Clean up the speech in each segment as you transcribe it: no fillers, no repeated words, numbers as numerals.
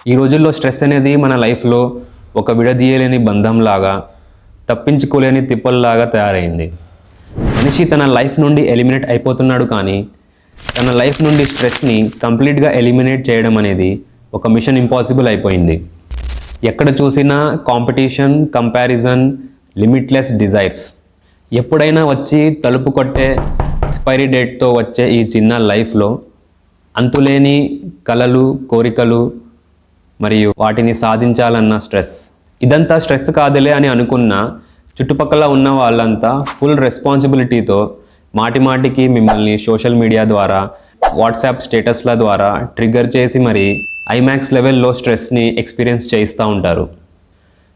ఈ రోజుల్లో స్ట్రెస్ అనేది మన లైఫ్లో ఒక విడదీయలేని బంధంలాగా, తప్పించుకోలేని తిప్పల్లాగా తయారైంది. మనిషి తన లైఫ్ నుండి ఎలిమినేట్ అయిపోతున్నాడు, కానీ తన లైఫ్ నుండి స్ట్రెస్ని కంప్లీట్గా ఎలిమినేట్ చేయడం అనేది ఒక మిషన్ ఇంపాసిబుల్ అయిపోయింది. ఎక్కడ చూసినా కాంపిటీషన్, కంపారిజన్, లిమిట్లెస్ డిజైర్స్. ఎప్పుడైనా వచ్చి తలుపు కొట్టే ఎక్స్పైరీ డేట్తో వచ్చే ఈ చిన్న లైఫ్లో అంతులేని కలలు, కోరికలు మరియు వాటిని సాధించాలన్న స్ట్రెస్. ఇదంతా స్ట్రెస్ కాదులే అని అనుకున్న చుట్టుపక్కల ఉన్న వాళ్ళంతా ఫుల్ రెస్పాన్సిబిలిటీతో మాటిమాటికి మిమ్మల్ని సోషల్ మీడియా ద్వారా, వాట్సాప్ స్టేటస్ల ద్వారా ట్రిగ్గర్ చేసి మరి ఐమాక్స్ లెవెల్లో స్ట్రెస్ని ఎక్స్పీరియన్స్ చేయిస్తూ ఉంటారు.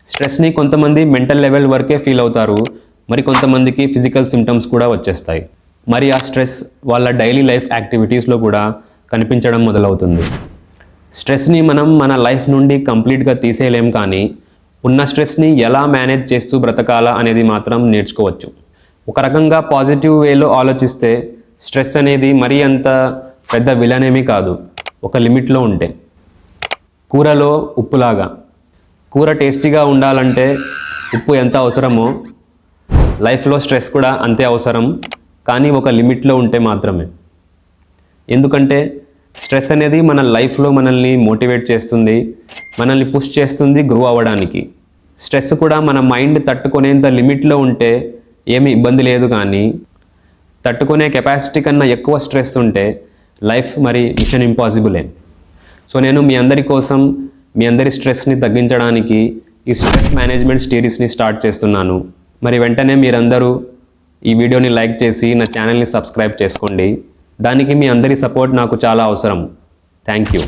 స్ట్రెస్ని కొంతమంది మెంటల్ లెవెల్ వరకే ఫీల్ అవుతారు, మరి కొంతమందికి ఫిజికల్ సిమ్టమ్స్ కూడా వచ్చేస్తాయి. మరి ఆ స్ట్రెస్ వాళ్ళ డైలీ లైఫ్ యాక్టివిటీస్లో కూడా కనిపించడం మొదలవుతుంది. స్ట్రెస్ని మనం మన లైఫ్ నుండి కంప్లీట్గా తీసేయలేం, కానీ ఉన్న స్ట్రెస్ని ఎలా మేనేజ్ చేస్తూ బ్రతకాలా అనేది మాత్రం నేర్చుకోవచ్చు. ఒక రకంగా పాజిటివ్ వేలో ఆలోచిస్తే స్ట్రెస్ అనేది మరీ అంత పెద్ద విలనేమీ కాదు, ఒక లిమిట్లో ఉంటే. కూరలో ఉప్పులాగా. కూర టేస్టీగా ఉండాలంటే ఉప్పు ఎంత అవసరమో లైఫ్లో స్ట్రెస్ కూడా అంతే అవసరం, కానీ ఒక లిమిట్లో ఉంటే మాత్రమే. ఎందుకంటే స్ట్రెస్ అనేది మన లైఫ్లో మనల్ని మోటివేట్ చేస్తుంది, మనల్ని పుష్ చేస్తుంది గ్రో అవ్వడానికి. స్ట్రెస్ కూడా మన మైండ్ తట్టుకునేంత లిమిట్లో ఉంటే ఏమీ ఇబ్బంది లేదు, కానీ తట్టుకునే కెపాసిటీ కన్నా ఎక్కువ స్ట్రెస్ ఉంటే లైఫ్ మరి మిషన్ ఇంపాసిబులే. సో నేను మీ అందరి కోసం, మీ అందరి స్ట్రెస్ని తగ్గించడానికి ఈ స్ట్రెస్ మేనేజ్మెంట్ సిరీస్ని స్టార్ట్ చేస్తున్నాను. మరి వెంటనే మీరందరూ ఈ వీడియోని లైక్ చేసి నా ఛానల్ని సబ్స్క్రైబ్ చేసుకోండి. దానికి మీ అందరి సపోర్ట్ నాకు చాలా అవసరం. Thank you.